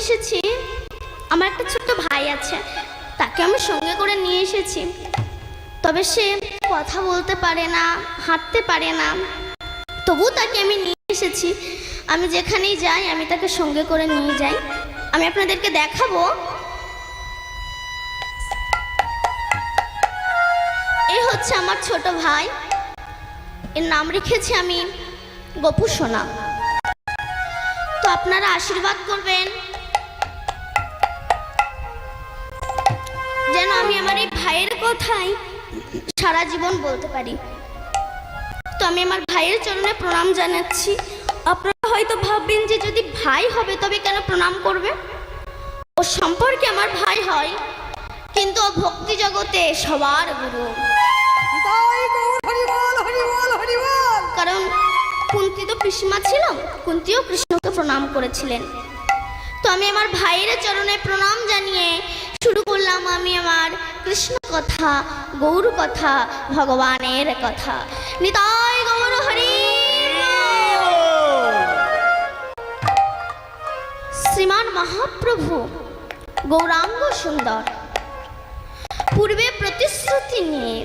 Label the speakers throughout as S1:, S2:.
S1: এসেছি, আমার একটা ছোট্ট ভাই আছে, তাকে আমি সঙ্গে করে নিয়ে এসেছি। তবে সে কথা বলতে পারে না, হাঁটতে পারে না, তবু তাকে আমি নিয়ে এসেছি। আমি যেখানেই যাই আমি তাকে সঙ্গে করে নিয়ে যাই। আমি আপনাদেরকে দেখাবো। এই হচ্ছে আমার ছোট ভাই, এর নাম রেখেছি আমি গপু সোনা। তো আপনারা আশীর্বাদ করবেন যেন আমি আমার এই ভাইয়ের কথাই সারা জীবন বলতে পারি। তো আমি আমার ভাইয়ের চরণে প্রণাম জানাচ্ছি। আপনারা হয়তো ভাববেন যে যদি ভাই হবে তবে কেন প্রণাম করবে? ও সম্পর্কে আমার ভাই হয়, কিন্তু ও ভক্তি জগতে সবার গুরু। কারণ কুন্তী তো পিসিমা ছিল, কুন্তীও কৃষ্ণকে প্রণাম করেছিলেন। তো আমি আমার ভাইয়ের চরণে প্রণাম জানিয়ে শুরু করলাম আমি আমার কৃষ্ণ কথা, গৌর কথা, ভগবানের কথা। নিতাই গৌর হরি। শ্রীমান মহাপ্রভু গৌরাঙ্গ সুন্দর পূর্বে প্রতিশ্রুতি নিয়ে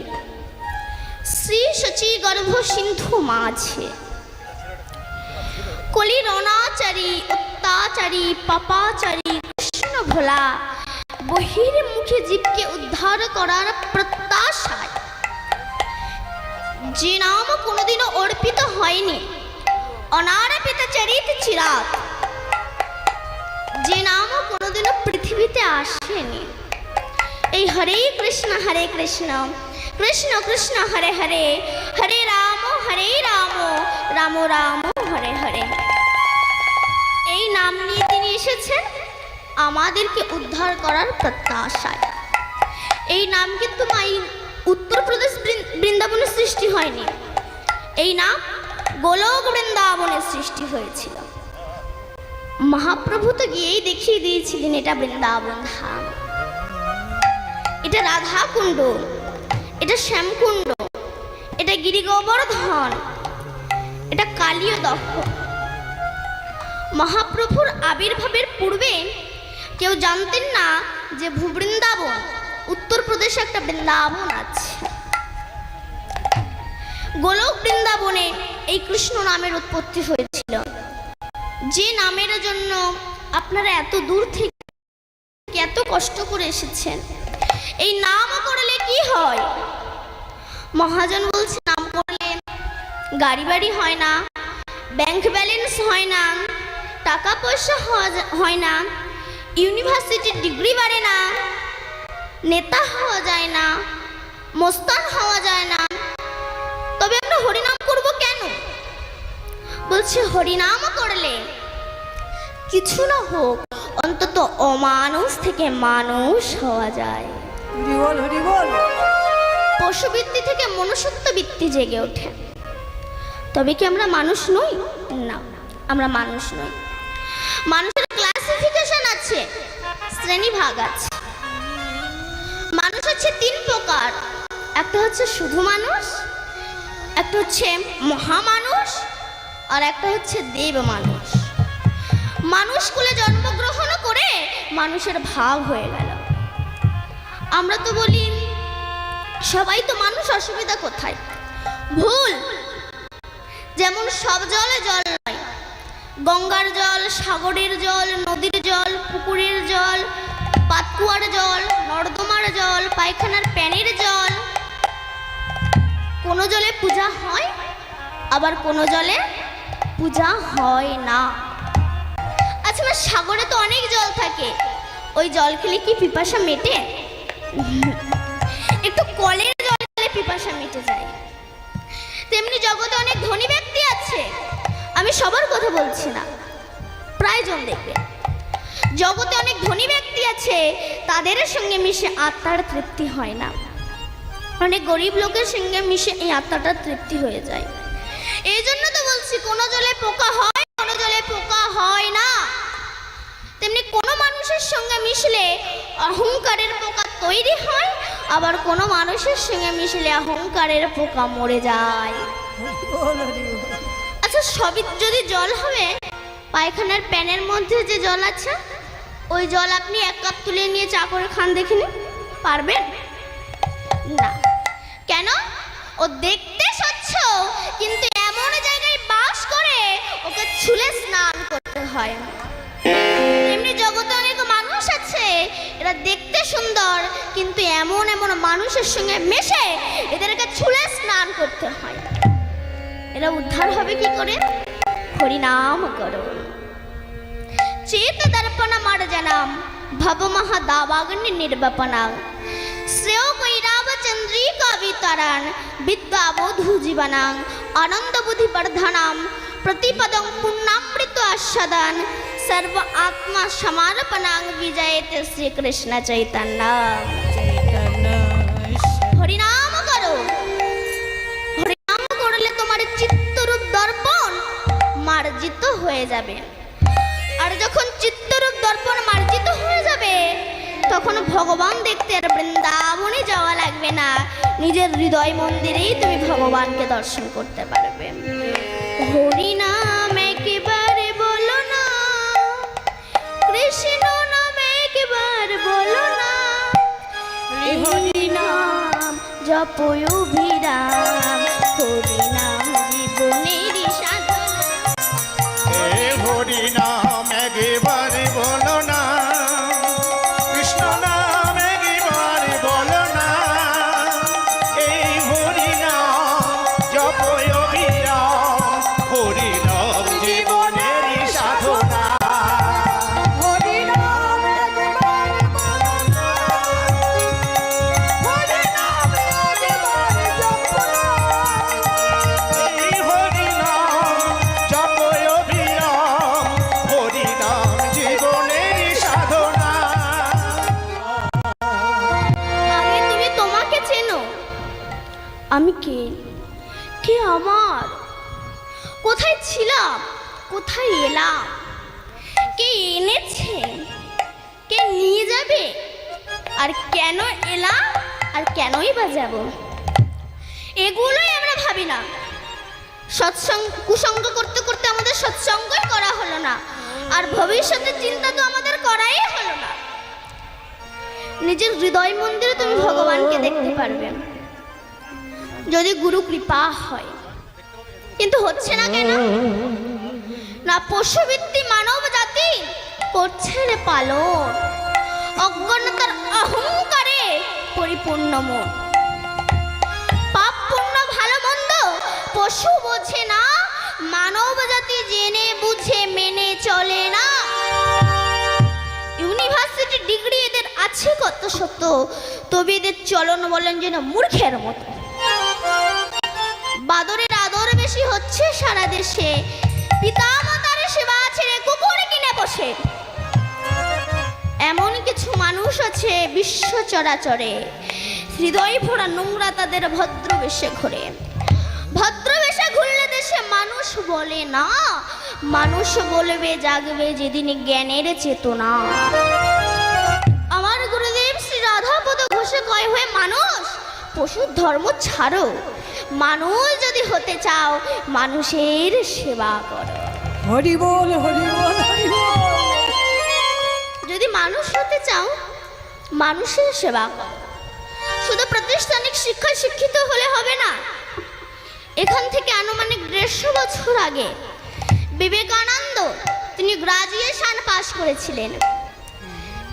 S1: শ্রী শচী গর্ভ সিন্ধু মাঝে কলির অনাচারী, অত্যাচারী, পাপাচারী কৃষ্ণ ভোলা বহির্মুখী জীবকে উদ্ধার করার প্রত্যাশায় যে নাম কোনোদিনও অর্পিত হয়নি, অনারপিত চরিত চিরাত, যে নাম কোনোদিনও পৃথিবীতে আসেনি, এই হরে কৃষ্ণ কৃষ্ণ কৃষ্ণ হরে হরে, হরে রাম রাম রাম হরে হরে, এই নাম নিয়ে তিনি এসেছেন আমাদেরকে উদ্ধার করার প্রত্যাশায়। এই নাম কিন্তু উত্তরপ্রদেশ বৃন্দাবনের সৃষ্টি হয়নি, এই নাম গোলক বৃন্দাবনের সৃষ্টি হয়েছিল। মহাপ্রভু তো গিয়েই দেখিয়ে দিয়েছিলেন এটা বৃন্দাবন ধাম, এটা রাধা কুণ্ড, এটা শ্যামকুণ্ড, এটা গিরিগোবর্ধন, এটা কালীয় দহ। মহাপ্রভুর আবির্ভাবের পূর্বে কেউ জানতেন না যে ভূবৃন্দাবন, উত্তরপ্রদেশে একটা বৃন্দাবন আছে। গোলক বৃন্দাবনে এই কৃষ্ণ নামের উৎপত্তি হয়েছিল, যে নামের জন্য আপনারা এত দূর থেকে এত কষ্ট করে এসেছেন। এই নাম করলে কি হয়? মহাজন বলছে নাম করলে গাড়ি বাড়ি হয় না, ব্যাংক ব্যালেন্স হয় না, টাকা পয়সা হয় না, ইউনিভার্সিটির ডিগ্রি বাড়ে না, নেতা হওয়া যায় না, মস্তান হওয়া যায় না। তবে আমরা হরিনাম করব কেন? বলছে হরিনাম করলে কিছু না হোক অন্তত অমানুষ থেকে মানুষ হওয়া যায়, পশুবৃত্তি থেকে মনুষ্যত্ব বৃত্তি জেগে ওঠে। তবে কি আমরা মানুষ নই? না, আমরা মানুষ নই। মানুষের ক্লাসিফিকেশন আছে, শ্রেণী ভাগ আছে। মানুষ হচ্ছে তিন প্রকার, একটা হচ্ছে শুধু মানুষ, একটা হচ্ছে মহামানুষ, আর একটা হচ্ছে দেব মানুষ। মানুষ কুলে জন্মগ্রহণ করে মানুষের ভাগ হয়ে গেল। আমরা তো বলি সবাই তো মানুষ, অসুবিধা কোথায়? ভুল। যেমন সব জলে জল নয়, গঙ্গার জল, সাগরের জল, নদীর জল, পুকুরের জল, পাতকুয়ার জল, নর্দমার জল, পায়খানার প্যানের জল, কোনো জলে পূজা হয় আবার কোনো জলে পূজা হয় না। আচ্ছা, সাগরে তো অনেক জল থাকে, ওই জল খেলে কি পিপাসা মেটে? একটু কলের জল খেলে পিপাসা মিটে যায়। তেমনি জগতে অনেক ধনী ব্যক্তি আছে, আমি সবার কথা বলছি না, প্রায়জন দেখবে জগতে অনেক ধনী ব্যক্তি আছে, তাদের সঙ্গে মিশে আত্মার তৃপ্তি হয় না। অনেক গরিব লোকের সঙ্গে মিশে এই আত্মাটা তৃপ্তি হয়ে যায়। এই জন্য তো বলছি কোনো জলে পোকা হয়, কোনো জলে পোকা হয় না। তেমনি কোনো মানুষের সঙ্গে মিশলে অহংকারের পোকা তৈরি হয়, আবার কোনো মানুষের সঙ্গে মিশলে অহংকারের পোকা মরে যায়। আচ্ছা, সবই যদি জল হবে, পায়খানার প্যানের মধ্যে যে জল আছে ওই জল আপনি এক কাপ তুলে নিয়ে চা করে খান দেখিনি, পারবেন না? কেন? ও দেখতে স্বচ্ছ, কিন্তু এমন জায়গায় বাস করে ওকে ছুলে স্নান করতে হয়। এমনি জগতে অনেক মানুষ আছে, এরা দেখতে সুন্দর, কিন্তু এমন এমন মানুষের সঙ্গে মেশে এদেরকে ছুলে স্নান করতে হয়। এরা উদ্ধার হবে কি করে? হরিনাম করো। চেত দর্পণ মার্জনাম ভব মহা দাবাগ্নি নির্বাপনাং শ্রেয় কৈরাব চন্দ্রিকা বিতরণ বিদ্যা বধূ জীবনাং আনন্দ বুদ্ধি বর্ধনাম প্রতিপদং পুণ্যামৃত আস্বাদন সর্ব আত্মা সমার্পণাং বিজয়তে শ্রীকৃষ্ণ চৈতন্য। হরিনাম করো। হরিনাম করলে তোমার চিত্তরূপ দর্পণ মার্জিত হয়ে যাবে। আর যখন চিত্তরূপ দর্পণ মার্জিত হয়ে যাবে তখন ভগবান দেখতে আর বৃন্দাবনে যাওয়া লাগবে না, নিজের হৃদয় মন্দিরেই তুমি ভগবানকে দর্শন করতে পারবে। হরিনাম একবার বলো না, কৃষ্ণ নাম একবার বলো না, হরিনাম জপয় অভিরাম, হরিনাম জীবনের সাধনা।
S2: হরিনাম একবার বলো না, কৃষ্ণ নাম একবার বলো না, এই হরিনাম জপয় অবিরাম, হরিনাম জীবনের সাধনা। হরিনাম একবার বলো না, হরিনাম একবার জপো না, এই হরিনাম জপয় অবিরাম, হরিনাম জীবনের সাধনা।
S1: আগে তুমি তোমাকে চেনো, আমি কে? কে আমার? কোথায় ছিলাম? কোথায় এলাম? কে এনেছে? কে নিয়ে যাবে? আর কেন এলাম? আর কেনই বা যাব? এগুলোই আমরা ভাবি না। সৎসঙ্গ কুসঙ্গ করতে করতে আমাদের সৎসঙ্গই করা হলো না, আর ভবিষ্যতের চিন্তা তো আমাদের করাই হলো না। নিজের হৃদয় মন্দিরে তুমি ভগবানকে দেখতে পারবে যদি গুরু কৃপা হয়, কিন্তু হচ্ছে না কেন? না পশুবৃত্তি মানব জাতি করছে রে পালন, অজ্ঞানতার অহংকারে পরিপূর্ণ মন। পাপ পুণ্য ভালো মন্দ পশু বোঝে না, মানব জাতি জেনে বুঝে মেনে চলে না। ইউনিভার্সিটি ডিগ্রি এদের আছে কত শত, তবে এদের চলন বলেন যেন মূর্খের মতো। বাদরের আদর বেশি হচ্ছে সারা দেশে, পিতা মাতার সেবা ছেড়ে কুকুর কিনে বসে। এমন কিছু মানুষ আছে বিশ্ব চরাচরে, হৃদয় ভরা নোংরা তাদের ভদ্রবেশে ঘোরে। ভদ্রবেশে ঘুরলে দেশে মানুষ বলে না, মানুষ বলবে জাগবে যেদিন জ্ঞানের চেতনা। আমার গুরুদেব শ্রী রাধাপদ ঘোষে কয় হয়ে মানুষ পশুর ধর্ম ছাড়ো, মানুষ যদি হতে চাও মানুষের সেবা করো।
S3: হরি বল হরি বল হরি বল।
S1: যদি মানুষ হতে চাও মানুষের সেবা করো। শুধু প্রাতিষ্ঠানিক শিক্ষায় শিক্ষিত হলে হবে না। এখান থেকে আনুমানিক 150 বছর আগে বিবেকানন্দ তিনি গ্রাজুয়েশন পাশ করেছিলেন।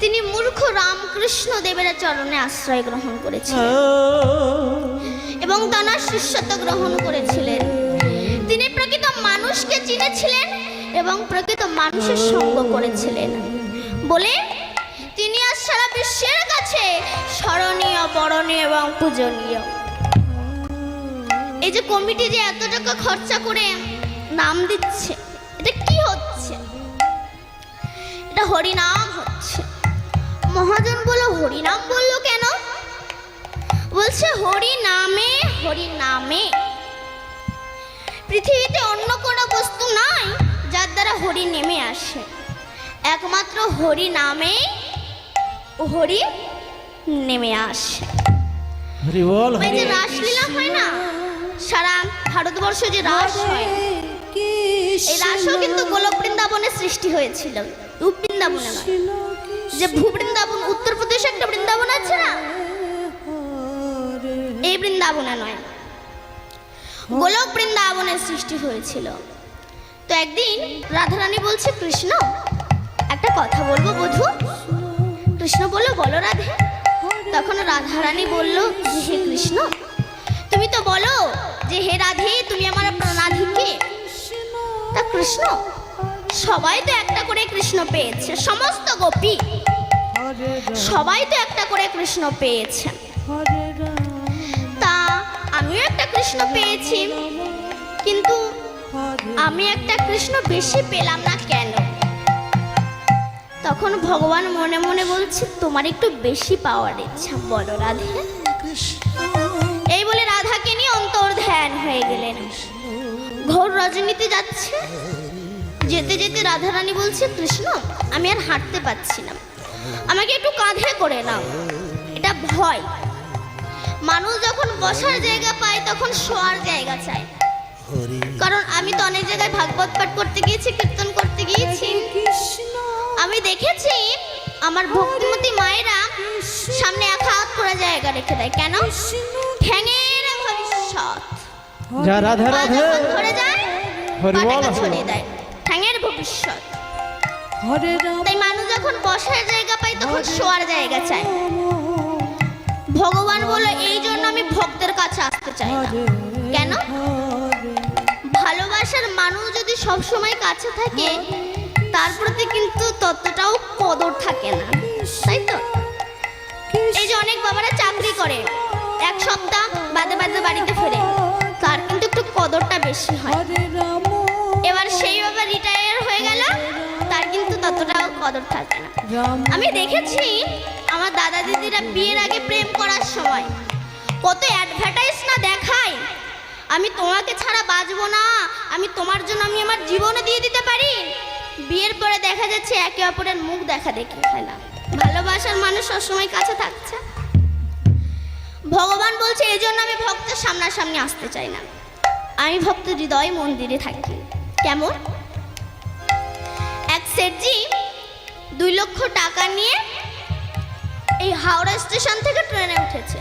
S1: তিনি মূর্খ রামকৃষ্ণ দেবের চরণে আশ্রয় গ্রহণ করেছিলেন এবং তাঁর শিষ্যত্ব গ্রহণ করেছিলেন। তিনি প্রকৃত মানুষকে চিনেছিলেন এবং প্রকৃত মানুষের সঙ্গ করেছিলেন বলে তিনি আজ সারা বিশ্বের কাছে স্মরণীয়, বরণীয় এবং পূজনীয়। এই যে কমিটি যে এত টাকা খরচা করে নাম দিচ্ছে, এটা কি হচ্ছে? এটা হরিনাম হচ্ছে। মহাজন বলো হরিনাম বললো কেন? বলছে হরি নামে, হরি নামে। পৃথিবীতে অন্য কোনো বস্তু নাই যার দ্বারা হরি নেমে আসে, একমাত্র হরি নামে হরি নেমে আসে।
S3: হরি বল
S1: ওই যে রাসলীলা হয় না, সারা ভারতবর্ষে যে রাস হয়, এই রাসও কিন্তু গোলক বৃন্দাবনে সৃষ্টি হয়েছিল, রূপ বৃন্দাবনে নয়। যে ভূবৃন্দাবন, উত্তরপ্রদেশে একটা বৃন্দাবন আছে না, এই বৃন্দাবনে নয়, গোলক বৃন্দাবনের সৃষ্টি হয়েছিল। তো একদিন রাধারানী বলছে, কৃষ্ণ একটা কথা বলবো বধূ। কৃষ্ণ বলল, বলো রাধে। তখন রাধারানী বলল যে হে কৃষ্ণ, তুমি তো বলো যে হে রাধে তুমি আমার প্রাণাধিকে। তা কৃষ্ণ, সবাই তো একটা করে কৃষ্ণ পেয়েছে, সমস্ত গোপী সবাই তো একটা করে কৃষ্ণ পেয়েছে, তা আমিও একটা কৃষ্ণ পেয়েছি, কিন্তু আমি একটা কৃষ্ণ বেশি পেলাম না কেন? তখন ভগবান মনে মনে বলছে, তোমার একটু বেশি পাওয়ার ইচ্ছা, বলো রাধে। এই বলে রাধাকে নিয়ে অন্তর্ধ্যান হয়ে গেলেন। ঘোর রজনীতে যাচ্ছে, যেতে যেতে রাধারানী বলছে, কৃষ্ণ আমি আর হাঁটতে পারছি না, আমাকে একটু কাঁধে করে নাও। এটা ভয়, মানুষ যখন বসার জায়গা পায় তখন শোয়ার জায়গা চায়। কারণ আমি তো অনেক জায়গায় ভাগবত পাঠ করতে গিয়েছি, কীর্তন করতে গিয়েছি, আমি দেখেছি আমার ভক্তিমতী মায়েরা সামনে এক হাত করে জায়গা রেখে দেয়। কেন? ঠ্যাঙের ভবিষ্যৎ
S3: যা রাধে রাধে
S1: ধরে যায়,
S3: হরি বল,
S1: পাটাকে
S3: হরি
S1: ছড়িয়ে
S3: বল।
S1: দেয়, ঠ্যাঙের ভবিষ্যৎ।
S3: হরে রাম
S1: তাই মানুষ যখন বসার জায়গা পায় তখন শোয়ার জায়গা চায়। ভগবান বলল, এই জন্য আমি ভক্তের কাছে আসতে চাই না। কেন? ভালোবাসার মানুষ যদি সবসময় কাছে থাকে তার প্রতি কিন্তু ততটাও কদর থাকে না, তাই তো? এই যে অনেক বাবারা চাকরি করে, এক সপ্তাহ বাদে বাদে বাড়িতে ফেরে, তার কিন্তু একটু কদরটা বেশি হয়। এবার সেই বাবা রিটায়ার হয়ে গেল, তার কিন্তু ততটাও কদর থাকে না। আমি দেখেছি আমার দাদা দিদিরা বিয়ের আগে প্রেম করার সময় কত অ্যাডভার্টাইজ না দেখায়, আমি তোমাকে ছাড়া বাঁচবো না, আমি তোমার জন্য আমি আমার জীবনও দিয়ে দিতে পারি। বিয়ের পরে দেখা যাচ্ছে একে অপরের মুখ দেখা দেখি হয় না, ভালোবাসার মানুষ সবসময় কাছে থাকছে। ভগবান বলছে, এই জন্য আমি ভক্তের সামনাসামনি আসতে চাই না, আমি ভক্ত হৃদয় মন্দিরে থাকি। কেমন? এক সেটজি 2 লক্ষ টাকা নিয়ে এই হাওড়া স্টেশন থেকে ট্রেনে উঠেছে।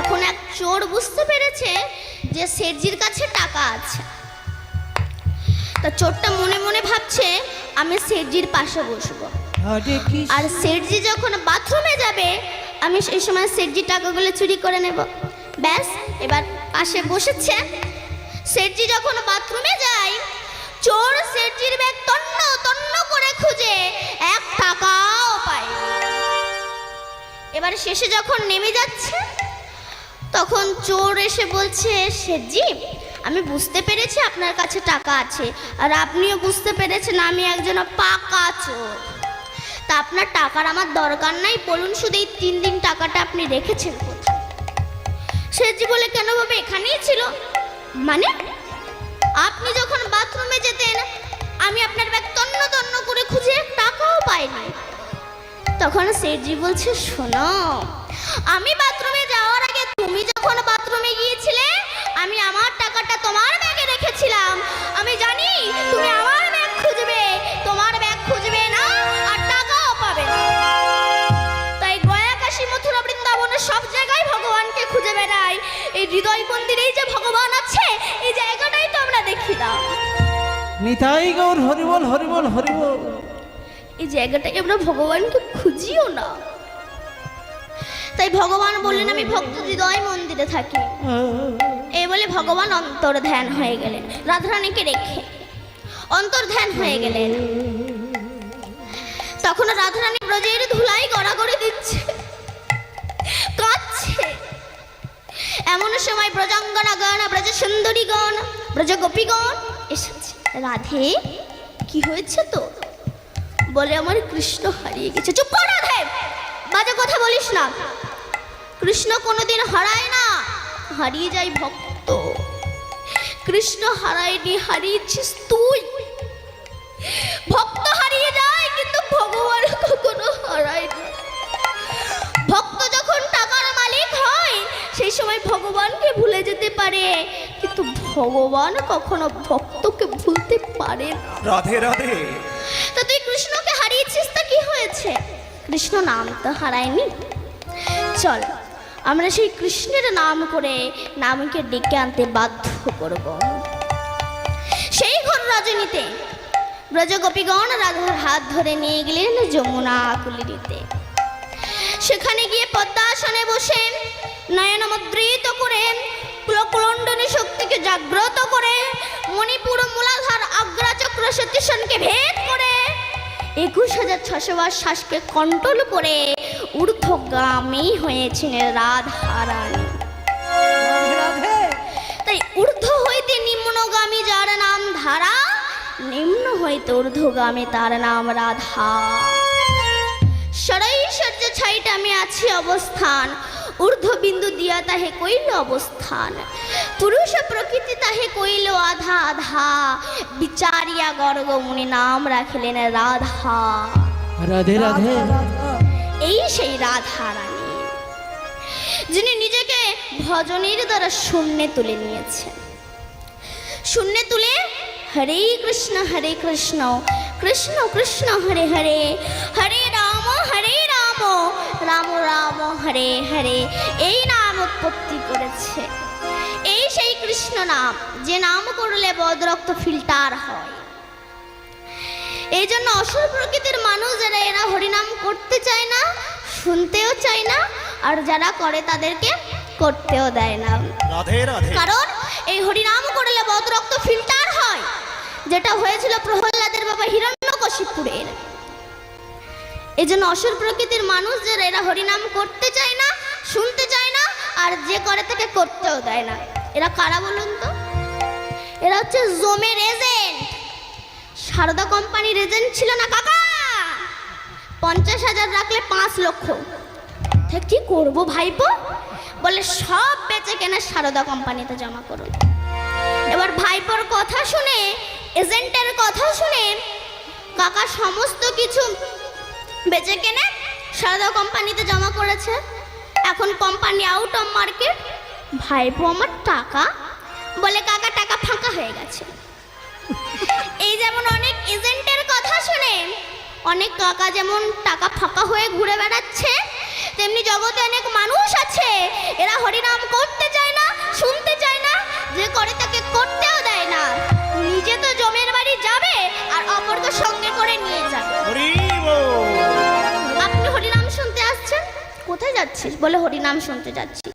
S1: এখন এক চোর বুঝতে পেরেছে যে সেটজির কাছে টাকা আছে। তা চোরটা মনে মনে ভাবছে, আমি সেটজির পাশে বসবো,
S3: হরে কৃষ্ণ
S1: আর সেটজি যখন বাথরুমে যাবে আমি সেই সময় সেটজি টাকাগুলো চুরি করে নেব। ব্যাস, এবার পাশে বসেছে। সেটজি যখন বাথরুমে যায়, চোর সেটজির ব্যাগ তন্ন তন্ন করে খুঁজে 1 টাকাও পায়। এবার শেষে যখন নেমে যাচ্ছে তখন চোর এসে বলছে, সেটজি আমি বুঝতে পেরেছি আপনার কাছে টাকা আছে, আর আপনিও বুঝতে পেরেছেন আমি একজন পাকা চোর, তা আপনার টাকার আমার দরকার নাই, বলুন শুধু এই 3 দিন টাকাটা আপনি রেখেছেন কোথায়? সেটজি বলে, কেন বাবা এখানেই ছিল। মানে আপনি যখন বাথরুমে যেতেন আমি আপনার ব্যাগ তন্ন তন্ন করে খুঁজে 1 টাকাও পাইনি। তখন সেটজি বলছে, শোনো, আমি বাথরুমে যাওয়ার আগে তুমি যখন বাথরুমে গিয়েছিলে আমি আমার টাকাটা তোমার ব্যাগে রেখেছিলাম, আমি জানি তুমি আমার ব্যাগ খুঁজবে, তোমার ব্যাগ খুঁজবে না আর টাকাও পাবে না। তাই গয়া কাশী মথুরা বৃন্দাবনের সব জায়গায় ভগবানকে খুঁজে বেড়াই, এই হৃদয় মন্দিরেই যে ভগবান আছে এই জায়গাটাই তো আমরা দেখি না।
S3: নিতাই গৌর হরি বল, হরি বল, হরি বল।
S1: এই জায়গাটাকে আমরা ভগবানকে খুঁজিও না। তাই ভগবান বললেন, আমি ভক্ত হৃদয় মন্দিরে থাকি। এই বলে ভগবান অন্তর্ধ্যান হয়ে গেলেন, রাধারানীকে রেখে অন্তর্ধ্যান হয়ে গেলেন। তখন রাধারানী ব্রজের ধুলাই গড়াগড়ি দিচ্ছে, কাঁদছে। এমন সময় ব্রজাঙ্গনা গণ, ব্রজ সুন্দরীগণ, ব্রজ গোপীগণ এসেছে। রাধে কি হয়েছে তো? বলে, আমার কৃষ্ণ হারিয়ে গেছে। চুপ কর রাধে, বাজে কথা বলিস না। কৃষ্ণ কোনোদিন হারায় না, হারিয়ে যায় ভক্ত। কৃষ্ণ হারায়নি, হারিয়েছিস তুই। ভক্ত হারিয়ে যায় কিন্তু ভগবান কখনো হারায় না। ভক্ত যখন টাকার মালিক হয় সেই সময় ভগবানকে ভুলে যেতে পারে, কিন্তু ভগবান কখনো ভক্তকে ভুলতে পারে না।
S2: রাধে রাধে।
S1: তা তুই কৃষ্ণকে হারিয়েছিস, তা কি হয়েছে? হয়েছে, কৃষ্ণ নাম তো হারায়নি। চল আমরা সেই কৃষ্ণের নাম করে নামকে ডেকে আনতে বাধ্য করব। সেই ঘর রজনীতে ব্রজগোপীগণ রাধার হাত ধরে নিয়ে গেলেন যমুনা কুলিতে। সেখানে গিয়ে পদ্মাসনে বসে নয়ন মুদ্রিত করে কুলকুলণ্ডনী শক্তিকে জাগ্রত করে মণিপুর মূলাধার আগ্রাচক্র সতীশনকে ভেদ করে 21,600 বার শ্বাসকে কন্ট্রোল করে ঊর্ধ্বগামী হয়েছেন রাধারানী। তাই ঊর্ধ্ব হইতে নিম্নগামী যার নাম ধারা, নিম্ন হইতে ঊর্ধ্বগামী তার নাম রাধা। সরৈশ্বর্য ছাইটা আমি আছি অবস্থান, ঊর্ধ্ব বিন্দু দিয়া তাহে কইল অবস্থান, পুরুষ প্রকৃতি তাহে কইল আধা আধা, বিচারিয়া গর্গ মুনি নাম রাখিলেন রাধা।
S3: রাধে রাধে।
S1: এই সেই রাধা রানী যিনি নিজেকে ভজনের দ্বারা শূন্যে তুলে নিয়েছেন। শূন্যে তুলে হরে কৃষ্ণ কৃষ্ণ কৃষ্ণ হরে হরে, হরে রাম রাম রাম হরে হরে এই নাম উৎপত্তি করেছে। এই সেই কৃষ্ণ নাম, যে নাম করলে বদরক্ত ফিল্টার হয়। এই জন্য অসুর প্রকৃতির মানুষ যারা, এরা হরিনাম করতে চায় না, শুনতেও চায় না, আর যারা করে তাদেরকে করতেও দেয় না।
S2: রাধে রাধে।
S1: কারণ এই হরিনাম করলে বদরক্ত ফিল্টার হয়, যেটা হয়েছিল প্রহ্লাদের বাবা হিরণ্যকশিপুরের। এই জন্য অসুর প্রকৃতির মানুষ যারা, এরা হরিনাম করতে চায় না, শুনতে চায় না, আর যে করে তাকে করতেও দেয় না। এরা কারা বলুন তো? এরা হচ্ছে জমের এজেন্ট। সারদা কোম্পানির এজেন্ট ছিল না কাকা, 50,000 রাখলে 5 লক্ষ। কি করবো ভাইপো? বলে সব বেচে কেনে সারদা কোম্পানিতে জমা করুন। এবার ভাইপোর কথা শুনে, এজেন্টের কথা শুনে কাকা সমস্ত কিছু বেচে কেনে সারদা কোম্পানিতে জমা করেছে। এখন কোম্পানি আউট অফ মার্কেট। ভাইপো আমার টাকা, বলে কাকা টাকা ফাঁকা হয়ে গেছে। এই যেমন অনেক এজেন্টের কথা শুনে অনেক কাকা যেমন টাকা ফাঁকা হয়ে ঘুরে বেড়াচ্ছে, তেমনি জগতে অনেক মানুষ আছে, এরা হরিনাম করতে চায় না, শুনতে চায় না, যে করে তাকে করতেও দেয় না। নিজে তো জমের বাড়ি যাবে আর অপরকে সঙ্গে করে নিয়ে যাবে। আপনি হরিনাম শুনতে আসছেন, কোথায় যাচ্ছিস? বলে হরিনাম শুনতে যাচ্ছি।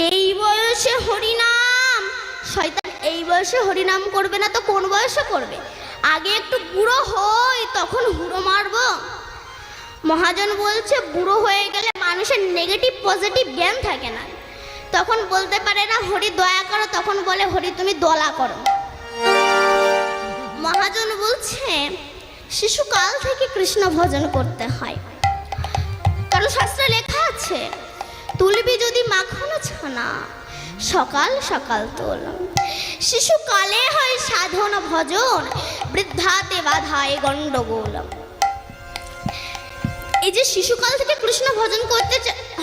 S1: এই বয়সে হরিনাম? শয়তান এই বয়সে হরিনাম করবে না তো কোন বয়সে করবে? আগে একটু বুড়ো হই, তখন হুড়ো মারবো। মহাজন বলছে বুড়ো হয়ে গেলে মানুষের নেগেটিভ পজিটিভ জ্ঞান থাকে না, তখন বলতে পারে না হরি দয়া করো, তখন বলে হরি তুমি দলা করো। মহাজন বলছে শিশুকাল থেকে কৃষ্ণ ভজন করতে হয়, কারণ শাস্ত্রে লেখা আছে তুলবি যদি মাখন ছানা সকাল সকাল তোল। শিশুকালে হয় সাধন ভজন, বৃদ্ধাতে বাধায় গণ্ডগোল। এই যে শিশুকাল থেকে কৃষ্ণ ভজন করতে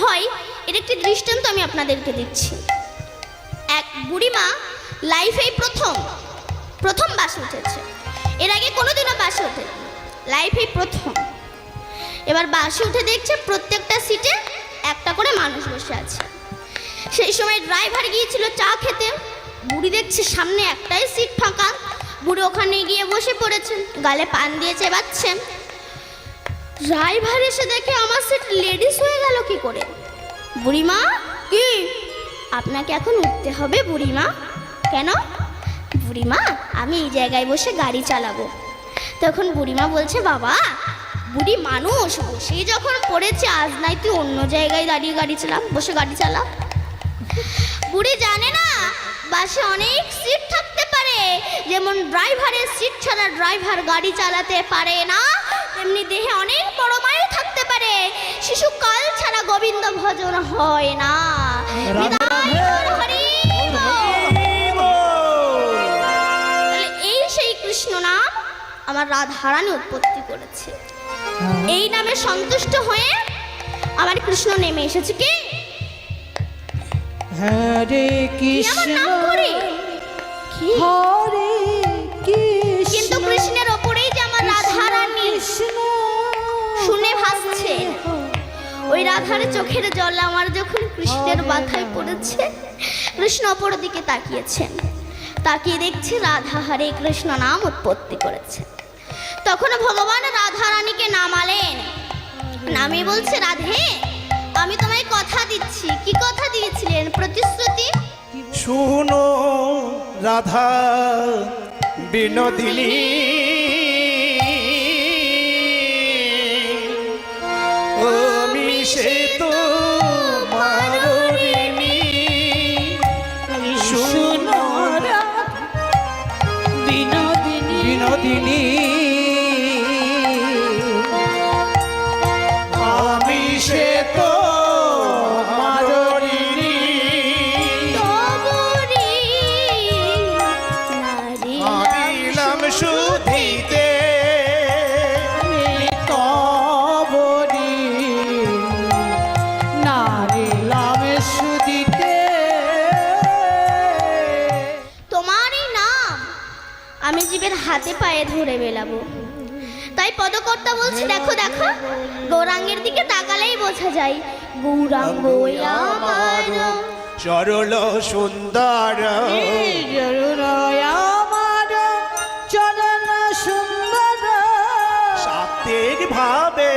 S1: হয়, এর একটি দৃষ্টান্ত আমি আপনাদেরকে দিচ্ছি। এক বুড়িমা লাইফে প্রথম বাসে উঠেছে, এর আগে কোনোদিনও বাসে ওঠে, লাইফে প্রথম। এবার বাসে উঠে দেখছে প্রত্যেকটা সিটে একটা করে মানুষ বসে আছে। সেই সময় ড্রাইভার গিয়েছিল চা খেতে, বুড়ি দেখছে সামনে একটাই সিট ফাঁকা, বুড়ি ওখানে গিয়ে বসে পড়েছে, গালে পান দিয়ে চেবাচ্ছেন। ড্রাইভার এসে দেখে আমার সিট লেডিস হয়ে গেল কি করে। বুড়িমা কি আপনাকে এখন উঠতে হবে বুড়িমা? কেন? বুড়িমা আমি এই জায়গায় বসে গাড়ি চালাবো। তখন বুড়িমা বলছে বাবা বুড়ি মানুষ, বসেই যখন পড়েছে আজ নাই তুই অন্য জায়গায় দাঁড়িয়ে গাড়ি চালা, বসে গাড়ি চালা। বুড়ি জানে না বাসে অনেক সিট থাকতে পারে, যেমন ড্রাইভারের সিট ছাড়া ড্রাইভার গাড়ি চালাতে পারে না, তেমনি দেহে অনেক বড় মায়ু থাকতে পারে, শিশুকাল ছাড়া গোবিন্দ ভজন হয় না। এই সেই কৃষ্ণ নাম আমার রাধারানী উৎপত্তি করেছে। এই নামে সন্তুষ্ট হয়ে আমার কৃষ্ণ নেমে এসেছে। কি
S3: হরে কৃষ্ণ
S1: হরে
S3: কৃষ্ণ,
S1: কিন্তু কৃষ্ণের ওপরেই যে আমার রাধারানী, শুনে ওই রাধার চোখের জল আমার যখন কৃষ্ণের মাথায় পড়েছে, কৃষ্ণ অপর দিকে তাকিয়েছেন, তাকিয়ে দেখছে রাধা হরে কৃষ্ণ নাম উৎপত্তি করেছে। তখন ভগবান রাধা রানীকে নামালেন, নামিয়ে বলছে, রাধে আমি তোমায় কথা দিচ্ছি। কি কথা দিয়েছিলেন? প্রতিশ্রুতি।
S2: শুনো রাধা বিনোদিনী, আমি সে তো মারিনি। শুনো
S3: বিনোদিনী বিনোদিনী
S2: আমি সে তো মারিনি।
S1: তবুরি নারী
S2: আদিলাম সুধিতে
S3: তবরি নারিলাম সুদিতে।
S1: তোমার এই নাম আমি জীবের হাতে পায়ে ধরে বেলাবো। তাই পদকর্তা বলছে, দেখো দেখো গৌরাঙ্গের দিকে তাকালেই বোঝা যায় গৌরাঙ্গ আমার।
S2: সরল সুন্দর
S3: আমার চরণ সুন্দর
S2: সাত্বিক ভাবে